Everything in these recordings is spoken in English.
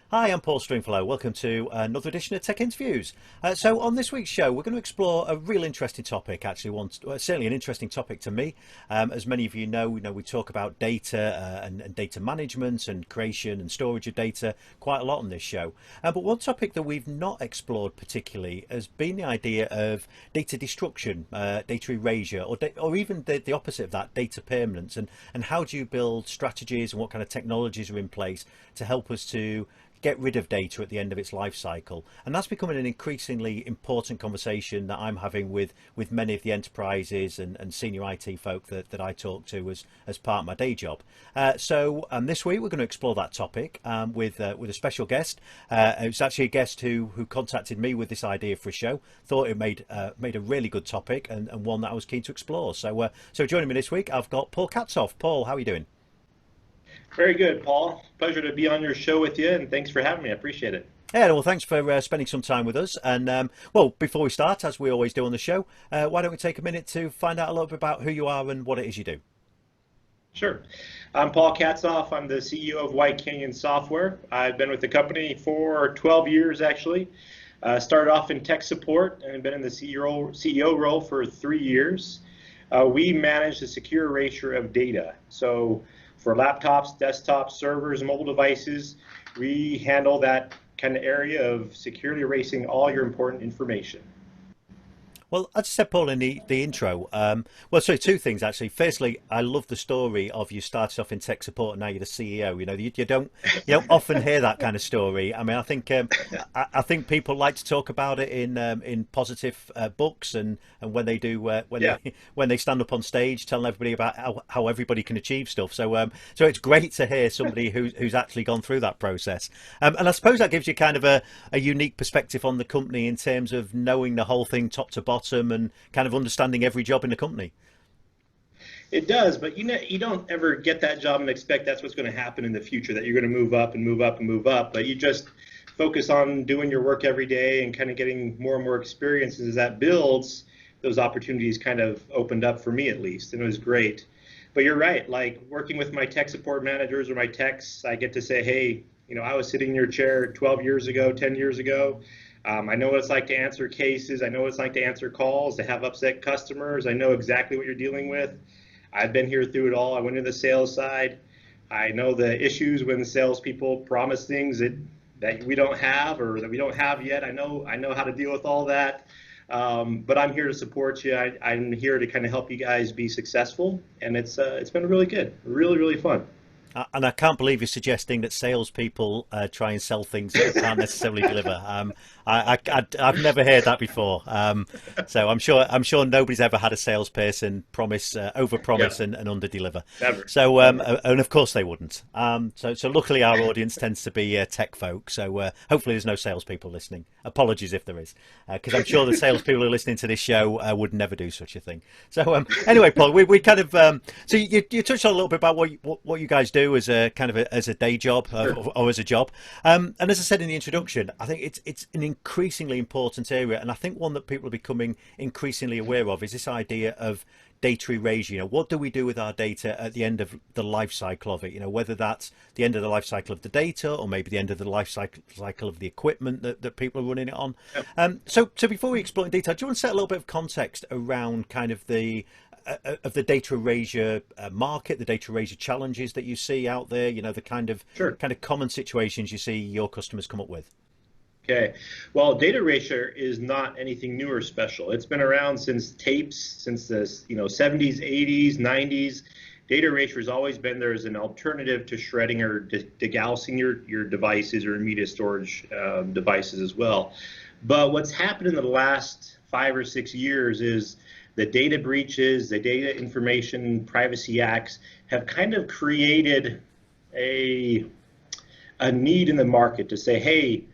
Hi, I'm Paul Stringfellow. Welcome to another edition of Tech Interviews. So on this week's show, we're going to explore a real interesting topic, actually, certainly an interesting topic to me. As many of you know, we talk about data and data management and creation and storage of data quite a lot on this show. But one topic that we've not explored particularly has been the idea of data destruction, data erasure, or even the opposite of that, data permanence. And how do you build strategies and what kind of technologies are in place to help us to get rid of data at the end of its life cycle? And that's becoming an increasingly important conversation that I'm having with many of the enterprises and senior IT folk that I talk to as part of my day job. So this week we're going to explore that topic with a special guest. It's actually a guest who contacted me with this idea for a show. Thought it made a really good topic and one that I was keen to explore. So joining me this week, I've got Paul Katzoff. Paul, how are you doing? Very good, Paul. Pleasure to be on your show with you, and thanks for having me. I appreciate it. Yeah, well, thanks for spending some time with us. And well, before we start, as we always do on the show, why don't we take a minute to find out a little bit about who you are and what it is you do? Sure. I'm Paul Katzoff. I'm the CEO of WhiteCanyon Software. I've been with the company for 12 years, actually. Started off in tech support and been in the CEO role for 3 years. We manage the secure erasure of data. So for laptops, desktops, servers, mobile devices, we handle that kind of area of securely erasing all your important information. Well, as I said, Paul, in the intro, so two things, actually. Firstly, I love the story of you started off in tech support and now you're the CEO. You don't often hear that kind of story. I mean, I think people like to talk about it in positive books and when they do when they stand up on stage telling everybody about how everybody can achieve stuff. So it's great to hear somebody who's actually gone through that process. And I suppose that gives you kind of a unique perspective on the company in terms of knowing the whole thing top to bottom and kind of understanding every job in the company. It does, but you don't ever get that job and expect that's what's going to happen in the future, that you're going to move up and move up and move up. But you just focus on doing your work every day and kind of getting more and more experiences. As that builds, those opportunities kind of opened up for me, at least, and it was great. But you're right, like working with my tech support managers or my techs, I get to say, hey, I was sitting in your chair 12 years ago, 10 years ago. I know what it's like to answer cases. I know what it's like to answer calls, to have upset customers. I know exactly what you're dealing with. I've been here through it all. I went to the sales side. I know the issues when the salespeople promise things that we don't have or that we don't have yet. I know how to deal with all that. But I'm here to support you. I'm here to kind of help you guys be successful, and it's been really good, really, really fun. And I can't believe you're suggesting that salespeople try and sell things that they can't necessarily deliver. I've never heard that before. So I'm sure nobody's ever had a salesperson overpromise and underdeliver. Never. So Never. And of course they wouldn't. So luckily our audience tends to be tech folk. So hopefully there's no salespeople listening. Apologies if there is, because I'm sure the salespeople who are listening to this show would never do such a thing. So anyway, Paul, we kind of so you touched on a little bit about what you guys do as a kind of as a day job or as a job, and as I said in the introduction, I think it's an increasingly important area, and I think one that people are becoming increasingly aware of is this idea of data erasure. What do we do with our data at the end of the life cycle of it? Whether that's the end of the life cycle of the data or maybe the end of the life cycle of the equipment that people are running it on. So before we explore in detail, do you want to set a little bit of context around kind of the data erasure market, the data erasure challenges that you see out there? The kind of common situations you see your customers come up with. Okay, well, data erasure is not anything new or special. It's been around since tapes, since the 70s, 80s, 90s. Data erasure has always been there as an alternative to shredding or degaussing your devices or media storage devices as well. But what's happened in the last 5 or 6 years is the data breaches, the Data Information Privacy Acts have kind of created a need in the market to say, hey,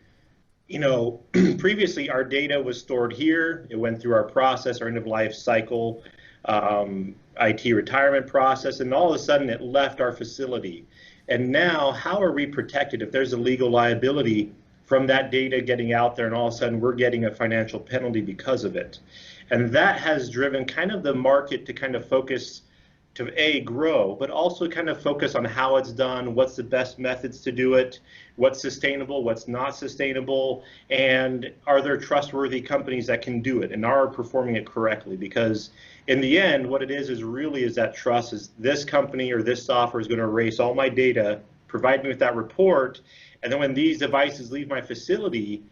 previously our data was stored here. It went through our process, our end of life cycle, IT retirement process, and all of a sudden it left our facility. And now, how are we protected if there's a legal liability from that data getting out there and all of a sudden we're getting a financial penalty because of it? And that has driven kind of the market to kind of focus to grow, but also kind of focus on how it's done, what's the best methods to do it, what's sustainable, what's not sustainable, and are there trustworthy companies that can do it and are performing it correctly? Because in the end, what it is really is that trust is this company or this software is going to erase all my data, provide me with that report, and then when these devices leave my facility,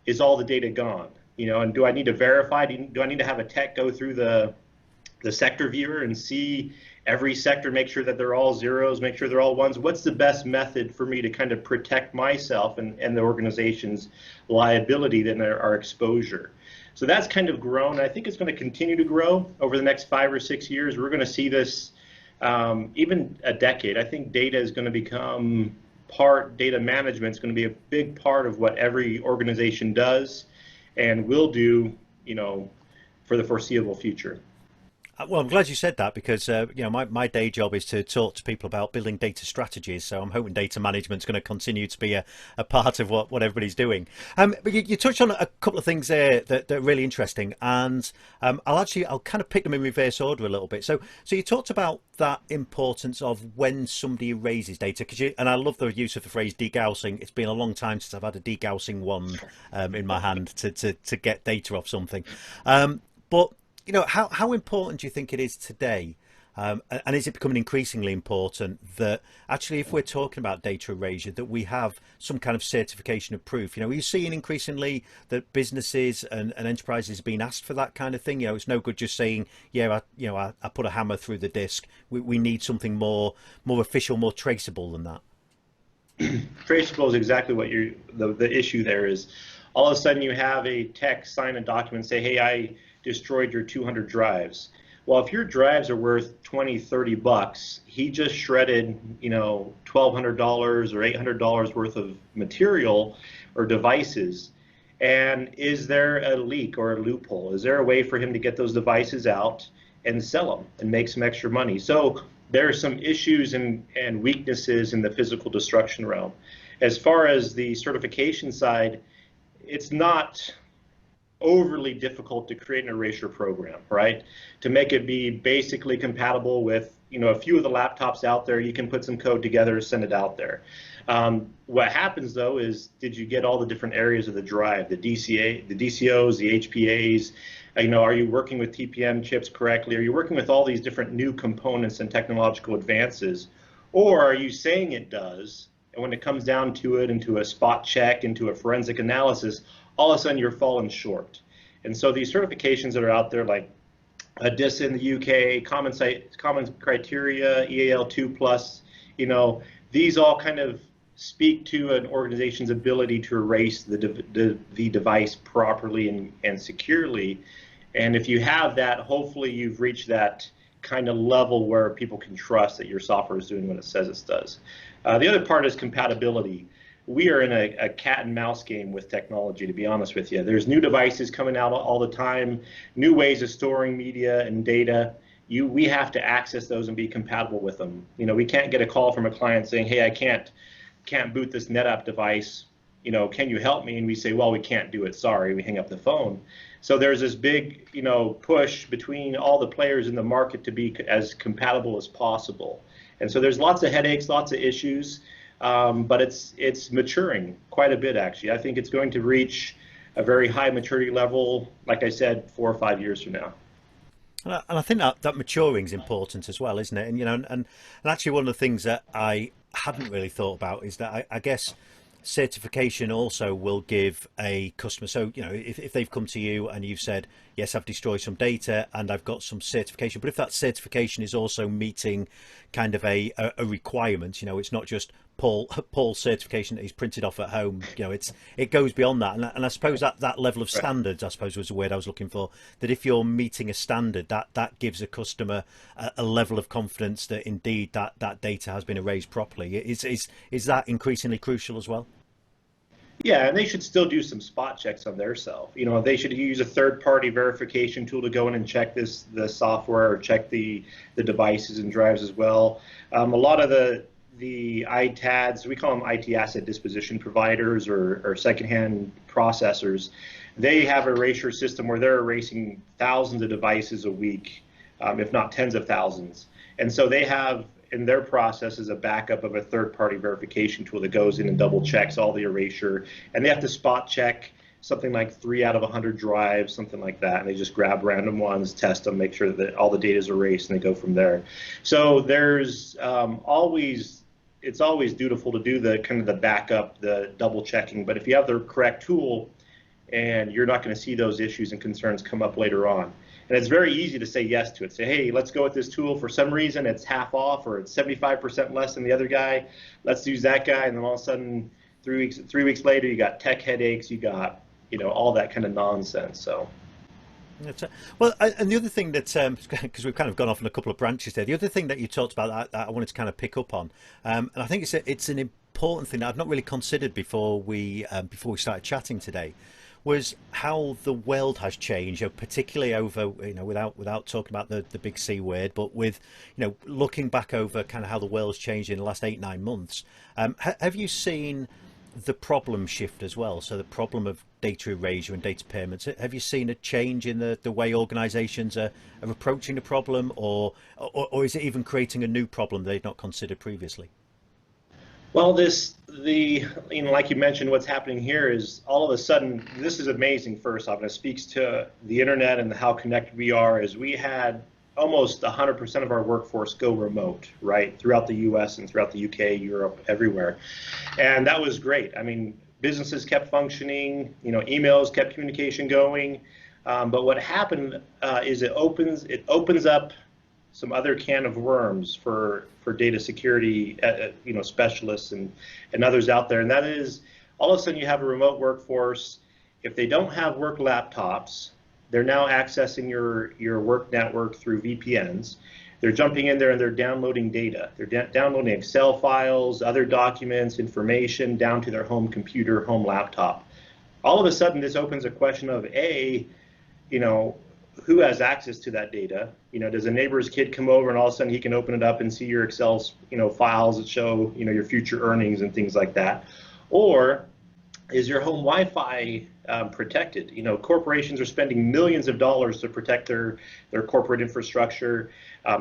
is all the data gone? And do I need to verify? Do I need to have a tech go through the sector viewer and see every sector, make sure that they're all zeros, make sure they're all ones? What's the best method for me to kind of protect myself and the organization's liability and our exposure? So that's kind of grown. I think it's going to continue to grow over the next 5 or 6 years. We're going to see this even a decade. I think data is going to become data management is going to be a big part of what every organization does and will do, for the foreseeable future. Well, I'm glad you said that because my day job is to talk to people about building data strategies. So I'm hoping data management is going to continue to be a part of what everybody's doing. But you touched on a couple of things there that are really interesting, and I'll kind of pick them in reverse order a little bit. So you talked about that importance of when somebody erases data, and I love the use of the phrase degaussing. It's been a long time since I've had a degaussing wand in my hand to get data off something, but how important do you think it is today? And is it becoming increasingly important that actually, if we're talking about data erasure, that we have some kind of certification of proof? Are you seeing increasingly that businesses and enterprises are being asked for that kind of thing? It's no good just saying, I put a hammer through the disk. We need something more official, more traceable than that. Traceable is exactly what the issue there is. All of a sudden you have a tech sign a document, say, hey, I destroyed your 200 drives. Well, if your drives are worth $20-30, he just shredded, $1,200 or $800 worth of material or devices. And is there a leak or a loophole? Is there a way for him to get those devices out and sell them and make some extra money? So there are some issues and weaknesses in the physical destruction realm. As far as the certification side, it's not overly difficult to create an erasure program, right? To make it be basically compatible with, a few of the laptops out there. You can put some code together to send it out there. What happens though is, did you get all the different areas of the drive, the DCOs, the HPAs? Are you working with TPM chips correctly? Are you working with all these different new components and technological advances? Or are you saying it does, and when it comes down to it, into a spot check, into a forensic analysis, all of a sudden you're falling short? And so these certifications that are out there, like DISA in the UK, Common Criteria, EAL2+, these all kind of speak to an organization's ability to erase the device properly and securely. And if you have that, hopefully you've reached that kind of level where people can trust that your software is doing what it says it does. The other part is compatibility. We are in a cat and mouse game with technology, to be honest with you. There's new devices coming out all the time, new ways of storing media and data. We have to access those and be compatible with them. We can't get a call from a client saying, hey, I can't boot this NetApp device. Can you help me? And we say, well, we can't do it. Sorry, we hang up the phone. So there's this big, push between all the players in the market to be as compatible as possible. And so there's lots of headaches, lots of issues. But it's maturing quite a bit, actually. I think it's going to reach a very high maturity level, like I said, 4 or 5 years from now. And I think that maturing is important as well, isn't it? And actually one of the things that I hadn't really thought about is that I guess certification also will give a customer, so if they've come to you and you've said, yes, I've destroyed some data and I've got some certification, but if that certification is also meeting kind of a requirement, it's not just Paul's certification that he's printed off at home, it goes beyond that. And I suppose that level of standards, I suppose was the word I was looking for, that if you're meeting a standard, that gives a customer a level of confidence that indeed that data has been erased properly. Is that increasingly crucial as well? Yeah, and they should still do some spot checks on their self. They should use a third-party verification tool to go in and check the software or check the devices and drives as well. A lot of the the ITADs, we call them IT asset disposition providers or secondhand processors. They have an erasure system where they're erasing thousands of devices a week, if not tens of thousands. And so they have in their process is a backup of a third-party verification tool that goes in and double checks all the erasure. And they have to spot check something like 3 out of 100 drives, something like that. And they just grab random ones, test them, make sure that all the data is erased, and they go from there. So there's it's always dutiful to do the kind of the backup, the double checking. But if you have the correct tool, and you're not going to see those issues and concerns come up later on. And it's very easy to say yes to it. Say, hey, let's go with this tool. For some reason, it's half off or it's 75% less than the other guy. Let's use that guy. And then all of a sudden, 3 weeks later, you got tech headaches. You got, all that kind of nonsense. So. Well, and the other thing that, because we've kind of gone off on a couple of branches there, the other thing that you talked about that I wanted to kind of pick up on, and I think it's an important thing that I've not really considered before we started chatting today, was how the world has changed, particularly over, without talking about the big C word, but with, looking back over kind of how the world's changed in the last 8-9 months. Have you seen the problem shift as well? So the problem of data erasure and data payments, have you seen a change in the way organizations are approaching the problem, or is it even creating a new problem they'd not considered previously? Well, like you mentioned, what's happening here is all of a sudden, this is amazing first off, and it speaks to the internet and how connected we are, is we had almost 100% of our workforce go remote, right, throughout the US and throughout the UK, Europe, everywhere. And that was great. I mean, businesses kept functioning, emails kept communication going. But what happened is it opens up some other can of worms for data security, specialists and others out there. And that is, all of a sudden you have a remote workforce. If they don't have work laptops, they're now accessing your work network through VPNs. They're jumping in there and they're downloading data. They're downloading Excel files, other documents, information down to their home computer, home laptop. All of a sudden, this opens a question of who has access to that data? Does a neighbor's kid come over and all of a sudden he can open it up and see your Excel, files that show, your future earnings and things like that? Or is your home Wi-Fi protected? Corporations are spending millions of dollars to protect their corporate infrastructure,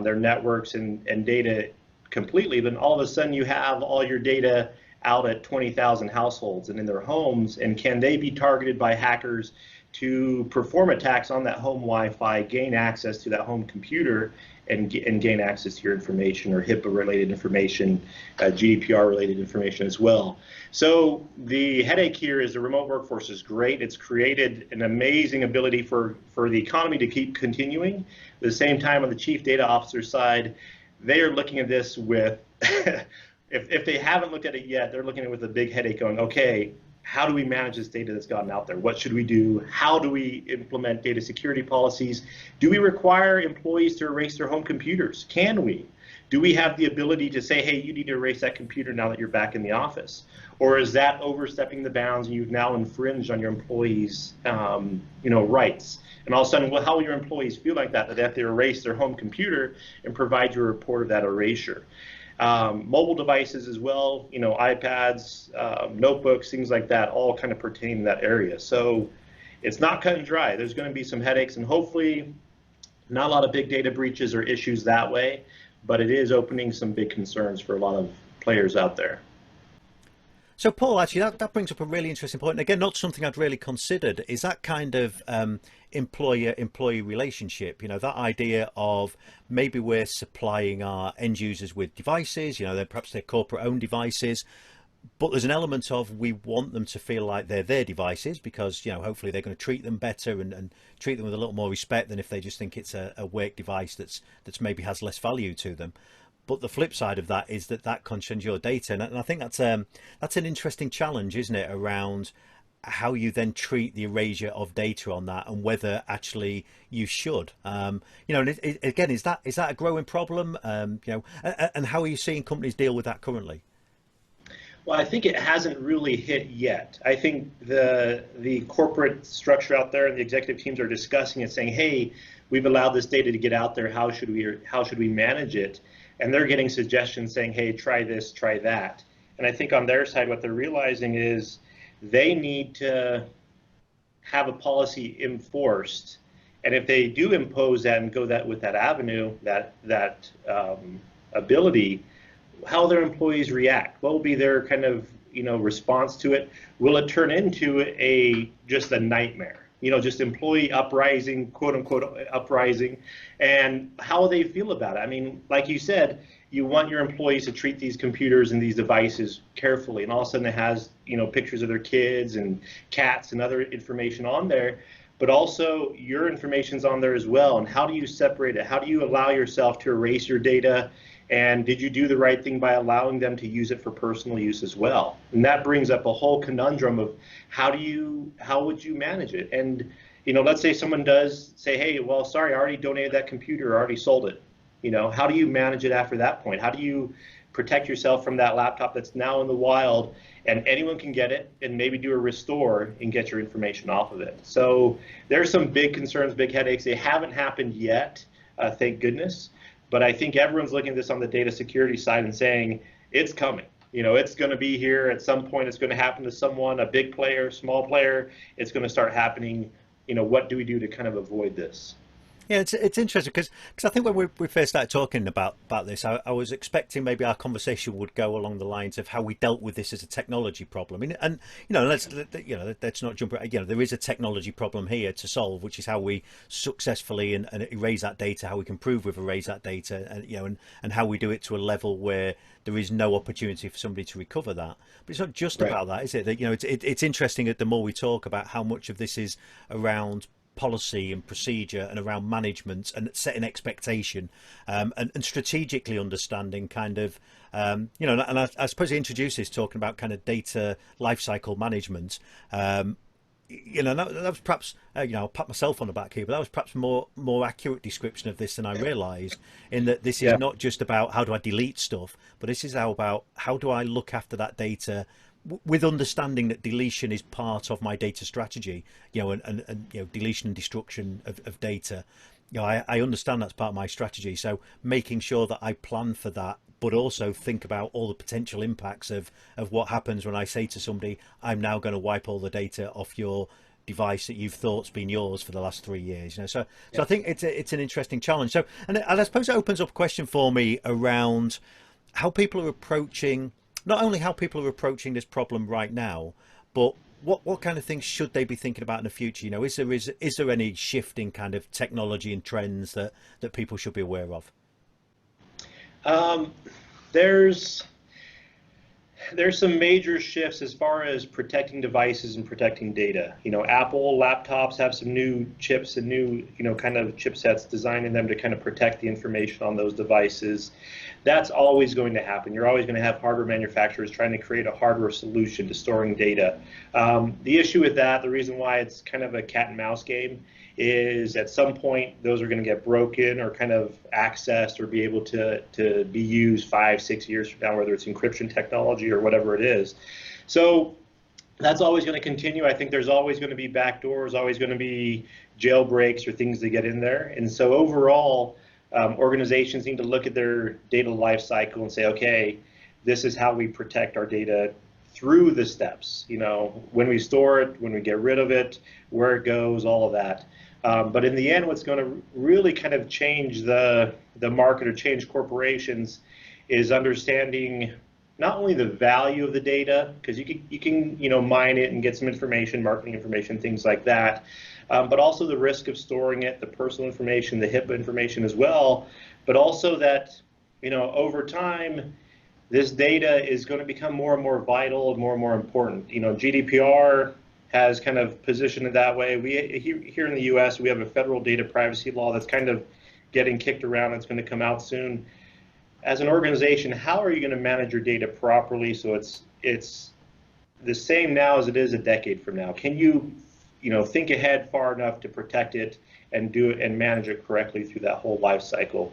their networks and data completely. Then all of a sudden you have all your data out at 20,000 households and in their homes, and can they be targeted by hackers to perform attacks on that home Wi-Fi, gain access to that home computer, and gain access to your information, or HIPAA-related information, GDPR-related information as well. So the headache here is the remote workforce is great. It's created an amazing ability for the economy to keep continuing. At the same time, on the chief data officer side, they are looking at this with, if they haven't looked at it yet, they're looking at it with a big headache going, okay, how do we manage this data that's gotten out there? What should we do? How do we implement data security policies? Do we require employees to erase their home computers? Can we? Do we have the ability to say, hey, you need to erase that computer now that you're back in the office? Or is that overstepping the bounds and you've now infringed on your employees' rights? And all of a sudden, well, how will your employees feel like that they have to erase their home computer and provide you a report of that erasure? Mobile devices as well, iPads, notebooks, things like that, all kind of pertain to that area. So it's not cut and dry. There's going to be some headaches, and hopefully not a lot of big data breaches or issues that way, but it is opening some big concerns for a lot of players out there. So, Paul, actually, that brings up a really interesting point. And again, not something I'd really considered, is that kind of employer-employee relationship. That idea of maybe we're supplying our end users with devices, they're perhaps their corporate-owned devices, but there's an element of we want them to feel like they're their devices because, hopefully they're going to treat them better and treat them with a little more respect than if they just think it's a work device that's maybe has less value to them. But the flip side of that is that concerns your data, and I think that's an interesting challenge, isn't it, around how you then treat the erasure of data on that, and whether actually you should. And again, is that a growing problem? And how are you seeing companies deal with that currently? Well, I think it hasn't really hit yet. I think the corporate structure out there and the executive teams are discussing it, saying, "Hey, we've allowed this data to get out there. How should we manage it?" and they're getting suggestions saying, hey, try this, try that. And I think on their side, what they're realizing is they need to have a policy enforced. And if they do impose that and go that with that avenue, that ability, how their employees react, what will be their kind of response to it? Will it turn into just a nightmare? Just employee uprising, quote unquote uprising, and how they feel about it. I mean, like you said, you want your employees to treat these computers and these devices carefully, and all of a sudden it has pictures of their kids and cats and other information on there, but also your information's on there as well. And how do you separate it? How do you allow yourself to erase your data? And did you do the right thing by allowing them to use it for personal use as well? And that brings up a whole conundrum of how would you manage it? And let's say someone does say, hey, well, sorry, I already donated that computer, I already sold it. How do you manage it after that point? How do you protect yourself from that laptop that's now in the wild and anyone can get it and maybe do a restore and get your information off of it? So there's some big concerns, big headaches. They haven't happened yet, thank goodness. But I think everyone's looking at this on the data security side and saying, it's coming. It's going to be here at some point. It's going to happen to someone, a big player, small player. It's going to start happening. What do we do to kind of avoid this? Yeah, it's interesting because I think when we first started talking about this, I was expecting maybe our conversation would go along the lines of how we dealt with this as a technology problem. And let's not jump. There is a technology problem here to solve, which is how we successfully and erase that data, how we can prove we've erased that data, and how we do it to a level where there is no opportunity for somebody to recover that. But it's not just about that, is it? That it's interesting that the more we talk about how much of this is around policy and procedure and around management and setting expectation, and strategically understanding kind of and I suppose he introduced this talking about kind of data lifecycle management. That was perhaps I'll pat myself on the back here, but that was perhaps more accurate description of this than I realized, in that this is not just about how do I delete stuff, but this is about how do I look after that data with understanding that deletion is part of my data strategy, and deletion and destruction of data. I understand that's part of my strategy. So making sure that I plan for that, but also think about all the potential impacts of what happens when I say to somebody, I'm now going to wipe all the data off your device that you've thought's been yours for the last 3 years. So I think it's an interesting challenge. So, and I suppose it opens up a question for me around how people are approaching. Not only how people are approaching this problem right now, but what kind of things should they be thinking about in the future? Is there any shift in kind of technology and trends that people should be aware of? There's some major shifts as far as protecting devices and protecting data. Apple laptops have some new chips and new, kind of chipsets designed in them to kind of protect the information on those devices. That's always going to happen. You're always going to have hardware manufacturers trying to create a hardware solution to storing data. The issue with that, the reason why it's kind of a cat and mouse game, is at some point those are going to get broken or kind of accessed or be able to be used 5-6 years from now, whether it's encryption technology or whatever it is. So that's always going to continue. I think there's always going to be backdoors, always going to be jailbreaks or things to get in there. And so overall, organizations need to look at their data life cycle and say, okay, this is how we protect our data through the steps, when we store it, when we get rid of it, where it goes, all of that. But in the end, what's going to really kind of change the market or change corporations is understanding not only the value of the data, because you can mine it and get some information, marketing information, things like that, but also the risk of storing it, the personal information, the HIPAA information as well, but also that over time this data is going to become more and more vital and more important. GDPR has kind of positioned it that way. Here in the U.S., we have a federal data privacy law that's kind of getting kicked around. It's going to come out soon. As an organization, how are you going to manage your data properly so it's the same now as it is a decade from now? Can you think ahead far enough to protect it and do it and manage it correctly through that whole life cycle?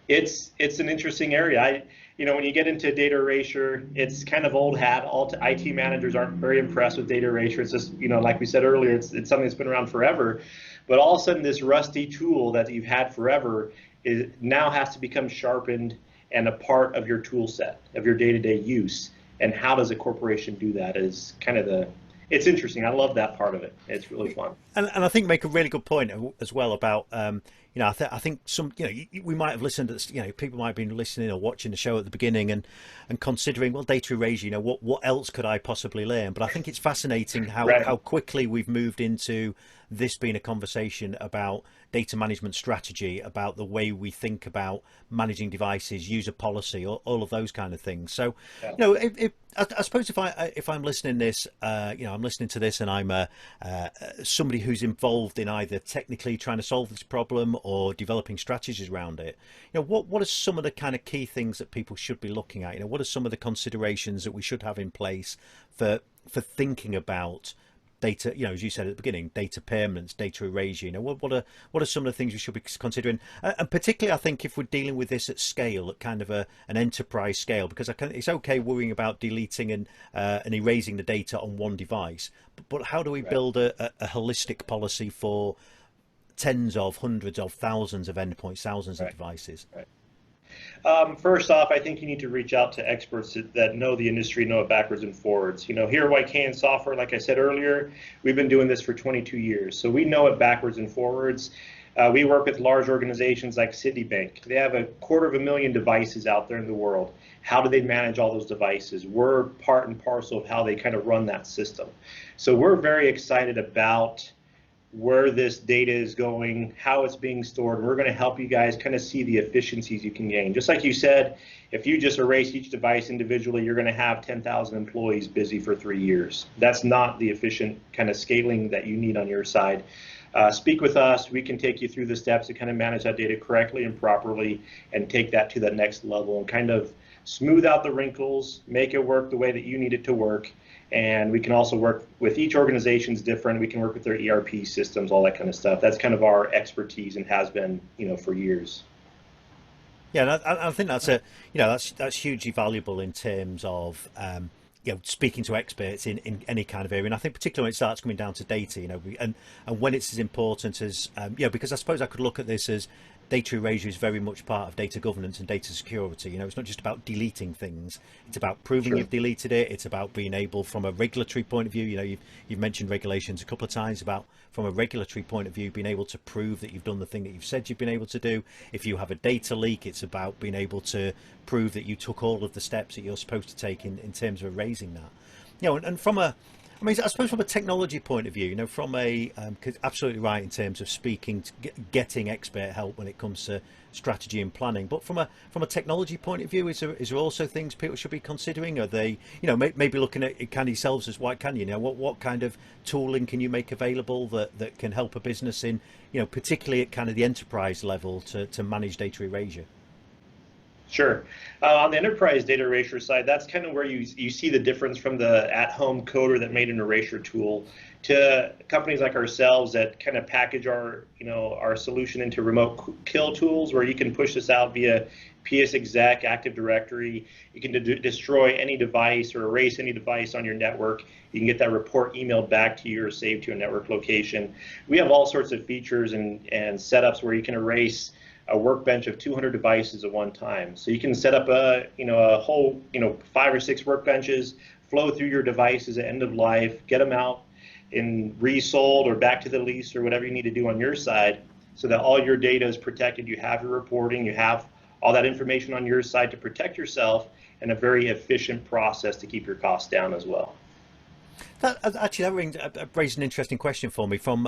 It's an interesting area. When you get into data erasure, it's kind of old hat. All IT managers aren't very impressed with data erasure. It's just, like we said earlier, it's something that's been around forever. But all of a sudden, this rusty tool that you've had forever now has to become sharpened and a part of your tool set, of your day-to-day use. And how does a corporation do that is kind of it's interesting. I love that part of it. It's really fun. And I think make a really good point as well about I think some we might have listened to people might have been listening or watching the show at the beginning and considering, well, data erasure, what else could I possibly learn? But I think it's fascinating how quickly we've moved into this being a conversation about data management strategy, about the way we think about managing devices, user policy, all of those kind of things. So, I suppose if I'm listening this, I'm listening to this, and I'm somebody who's involved in either technically trying to solve this problem or developing strategies around it. What are some of the kind of key things that people should be looking at? What are some of the considerations that we should have in place for thinking about data, as you said at the beginning, data permanence, data erasure? What are some of the things we should be considering? And particularly, I think if we're dealing with this at scale, at kind of an enterprise scale, because it's okay worrying about deleting and erasing the data on one device, but how do we build a holistic policy for tens of hundreds of thousands of endpoints, thousands of devices? First off, I think you need to reach out to experts that know the industry, know it backwards and forwards. Here at WhiteCanyon Software, like I said earlier, we've been doing this for 22 years, so we know it backwards and forwards. We work with large organizations like Citibank. They have 250,000 devices out there in the world. How do they manage all those devices? We're part and parcel of how they kind of run that system. So we're very excited about where this data is going, how it's being stored. We're going to help you guys kind of see the efficiencies you can gain. Just like you said, if you just erase each device individually, you're going to have 10,000 employees busy for 3 years. That's not the efficient kind of scaling that you need on your side. Speak with us. We can take you through the steps to kind of manage that data correctly and properly and take that to the next level and kind of smooth out the wrinkles, make it work the way that you need it to work. And we can also work with each organization's different. We can work with their ERP systems, all that kind of stuff. That's kind of our expertise and has been, for years. Yeah, and I think that's hugely valuable in terms of speaking to experts in any kind of area. And I think particularly when it starts coming down to data, and when it's as important as because I suppose I could look at this as data erasure is very much part of data governance and data security. It's not just about deleting things. It's about proving you've deleted it. It's about being able, from a regulatory point of view, you've mentioned regulations a couple of times, about from a regulatory point of view, being able to prove that you've done the thing that you've said you've been able to do. If you have a data leak, it's about being able to prove that you took all of the steps that you're supposed to take in terms of erasing that. And from a I suppose from a technology point of view, from absolutely right in terms of speaking, getting expert help when it comes to strategy and planning. But from a technology point of view, is there also things people should be considering? Are they, maybe looking at kind of yourselves as WhiteCanyon? What kind of tooling can you make available that can help a business in, particularly at kind of the enterprise level to manage data erasure? Sure. On the enterprise data erasure side, that's kind of where you see the difference from the at-home coder that made an erasure tool to companies like ourselves that kind of package our solution into remote kill tools, where you can push this out via PS exec, Active Directory. You can destroy any device or erase any device on your network. You can get that report emailed back to you or saved to a network location. We have all sorts of features and setups where you can erase a workbench of 200 devices at one time. So you can set up a whole 5 or 6 workbenches, flow through your devices at end of life, get them out and resold or back to the lease or whatever you need to do on your side, so that all your data is protected. You have your reporting, you have all that information on your side to protect yourself, and a very efficient process to keep your costs down as well. That raised an interesting question for me from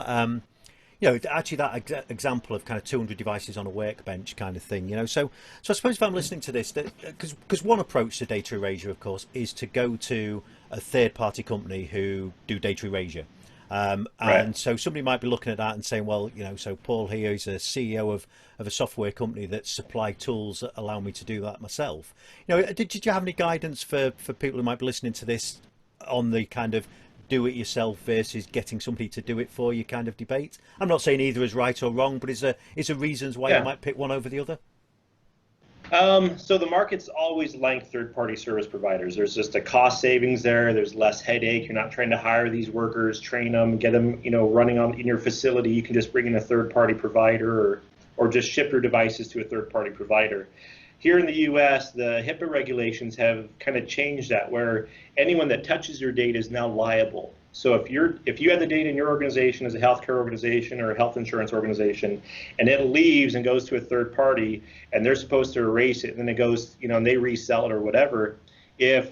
actually that example of kind of 200 devices on a workbench kind of thing, so I suppose if I'm listening to this, because one approach to data erasure, of course, is to go to a third-party company who do data erasure. And so somebody might be looking at that and saying, well, so Paul here is a CEO of a software company that supply tools that allow me to do that myself. Did you have any guidance for people who might be listening to this on the kind of do it yourself versus getting somebody to do it for you kind of debate? I'm not saying either is right or wrong, but is there reasons why you might pick one over the other? So the market's always liked third-party service providers. There's just a cost savings there. There's less headache. You're not trying to hire these workers, train them, get them, running in your facility. You can just bring in a third-party provider or just ship your devices to a third-party provider. Here in the US, the HIPAA regulations have kind of changed that, where anyone that touches your data is now liable. So if you have the data in your organization as a healthcare organization or a health insurance organization, and it leaves and goes to a third party, and they're supposed to erase it, and then it goes, and they resell it or whatever, if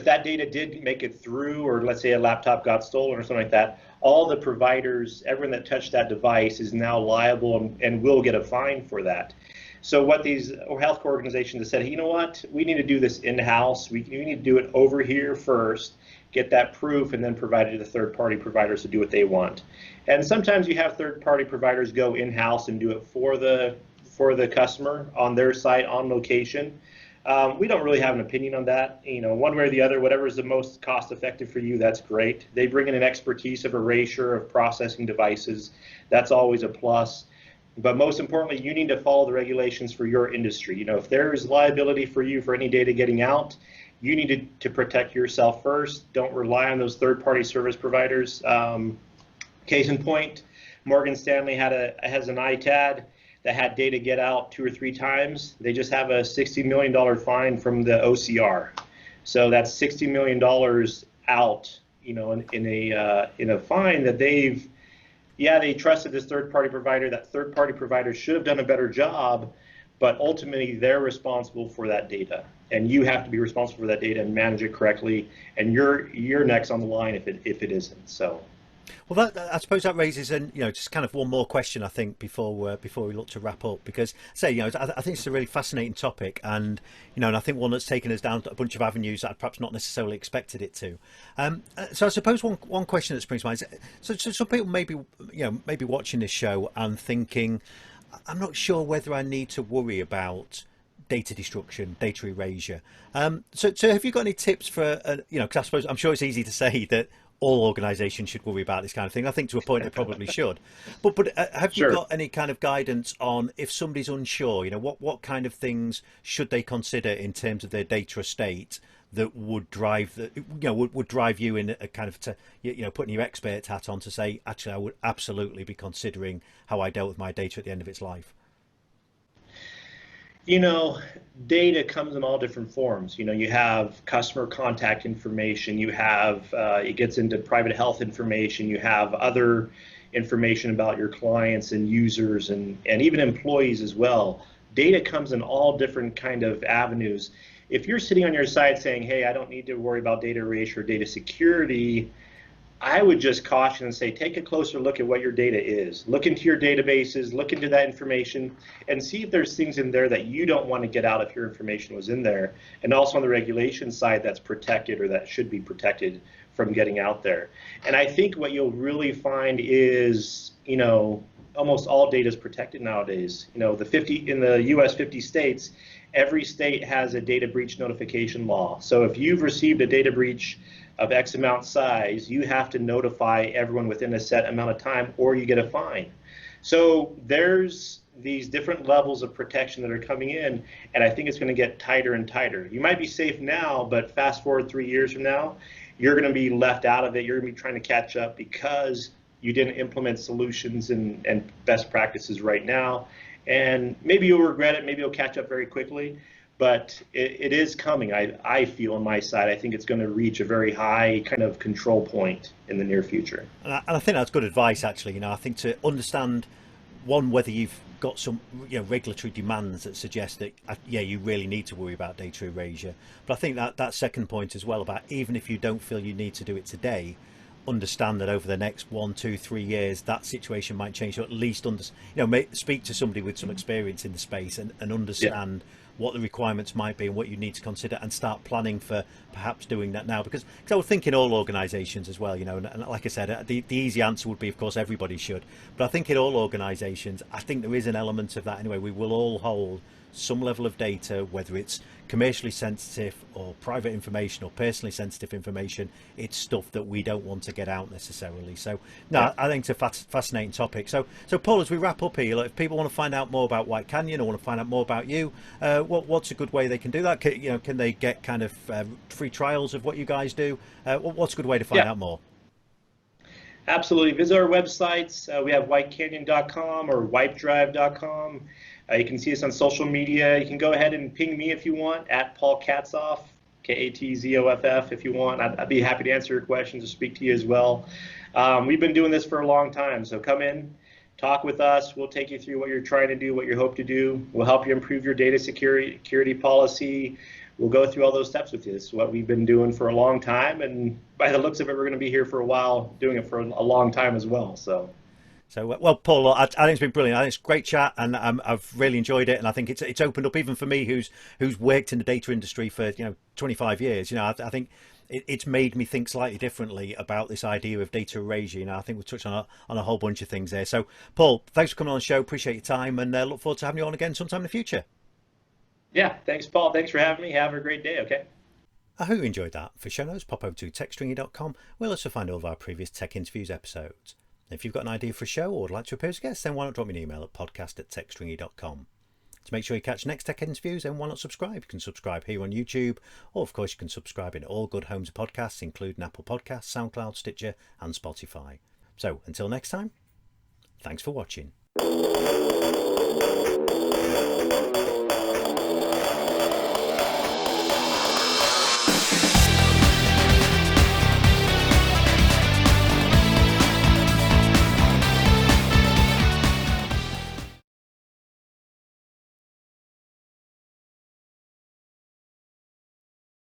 that data did make it through, or let's say a laptop got stolen or something like that, all the providers, everyone that touched that device is now liable and will get a fine for that. So what these healthcare organizations have said, you know what, we need to do this in-house. We need to do it over here first, get that proof, and then provide it to third-party providers to do what they want. And sometimes you have third-party providers go in-house and do it for the customer on their site, on location. We don't really have an opinion on that. One way or the other, whatever is the most cost-effective for you, that's great. They bring in an expertise of erasure, of processing devices. That's always a plus. But most importantly, you need to follow the regulations for your industry. If there is liability for you for any data getting out, you need to protect yourself first. Don't rely on those third-party service providers. Case in point, Morgan Stanley has an ITAD that had data get out 2 or 3 times. They just have a $60 million fine from the OCR. So that's $60 million out, in a fine that they trusted this third-party provider. That third-party provider should have done a better job, but ultimately they're responsible for that data, and you have to be responsible for that data and manage it correctly. And you're next on the line if it isn't. So. Well, I suppose that raises, just kind of one more question, I think, before we look to wrap up, because I think it's a really fascinating topic, and and I think one that's taken us down a bunch of avenues that I perhaps not necessarily expected it to. So I suppose one question that springs to mind is, so some people maybe watching this show and thinking, I'm not sure whether I need to worry about data destruction, data erasure. So have you got any tips for, because I suppose I'm sure it's easy to say that all organisations should worry about this kind of thing. I think to a point they probably should. But have you got any kind of guidance on if somebody's unsure? What kind of things should they consider in terms of their data estate that would drive would drive you in a kind of putting your expert hat on to say, actually, I would absolutely be considering how I dealt with my data at the end of its life. Data comes in all different forms. You have customer contact information, you have, it gets into private health information, you have other information about your clients and users and even employees as well. Data comes in all different kind of avenues. If you're sitting on your side saying, hey, I don't need to worry about data erasure or data security, I would just caution and say, take a closer look at what your data is. Look into your databases, look into that information, and see if there's things in there that you don't want to get out if your information was in there. And also on the regulation side, that's protected or that should be protected from getting out there. And I think what you'll really find is, almost all data is protected nowadays. In the US 50 states, every state has a data breach notification law. So if you've received a data breach of X amount size, you have to notify everyone within a set amount of time or you get a fine. So there's these different levels of protection that are coming in, and I think it's going to get tighter and tighter. You might be safe now, but fast forward 3 years from now, you're going to be left out of it. You're going to be trying to catch up because you didn't implement solutions and best practices right now. And maybe you'll regret it, maybe you'll catch up very quickly. But it is coming, I feel, on my side. I think it's going to reach a very high kind of control point in the near future. And I think that's good advice, actually. I think to understand, one, whether you've got some regulatory demands that suggest that, you really need to worry about data erasure. But I think that second point as well, about even if you don't feel you need to do it today, understand that over the next 1, 2, 3 years, that situation might change. So at least speak to somebody with some experience in the space and understand what the requirements might be and what you need to consider, and start planning for perhaps doing that now. Because I would think in all organisations as well, and like I said, the easy answer would be, of course, everybody should. But I think in all organisations, I think there is an element of that anyway. We will all hold some level of data, whether it's commercially sensitive or private information or personally sensitive information. It's stuff that we don't want to get out necessarily. So I think it's a fascinating topic. So Paul, as we wrap up here, if people want to find out more about WhiteCanyon or want to find out more about you, what's a good way they can do that? Can they get kind of free trials of what you guys do? What's a good way to find out more? Absolutely. Visit our websites. We have whitecanyon.com or wipedrive.com. You can see us on social media. You can go ahead and ping me if you want, at Paul Katzoff, Katzoff, if you want. I'd be happy to answer your questions or speak to you as well. We've been doing this for a long time, so come in, talk with us. We'll take you through what you're trying to do, what you hope to do. We'll help you improve your data security policy. We'll go through all those steps with you. It's what we've been doing for a long time, and by the looks of it, we're going to be here for a while, doing it for a long time as well. So, well, Paul, I think it's been brilliant. I think it's a great chat, and I've really enjoyed it. And I think it's opened up even for me, who's worked in the data industry for 25 years. I think it's made me think slightly differently about this idea of data erasure. I think we've touched on a whole bunch of things there. So, Paul, thanks for coming on the show. Appreciate your time, and look forward to having you on again sometime in the future. Yeah, thanks, Paul. Thanks for having me. Have a great day, okay? I hope you enjoyed that. For show notes, pop over to techstringy.com. We'll also find all of our previous Tech Interviews episodes. If you've got an idea for a show or would like to appear as a guest, then why not drop me an email at podcast@techstringy.com. To make sure you catch next Tech Interviews, then why not subscribe? You can subscribe here on YouTube, or of course you can subscribe in all good homes of podcasts, including Apple Podcasts, SoundCloud, Stitcher and Spotify. So until next time, thanks for watching.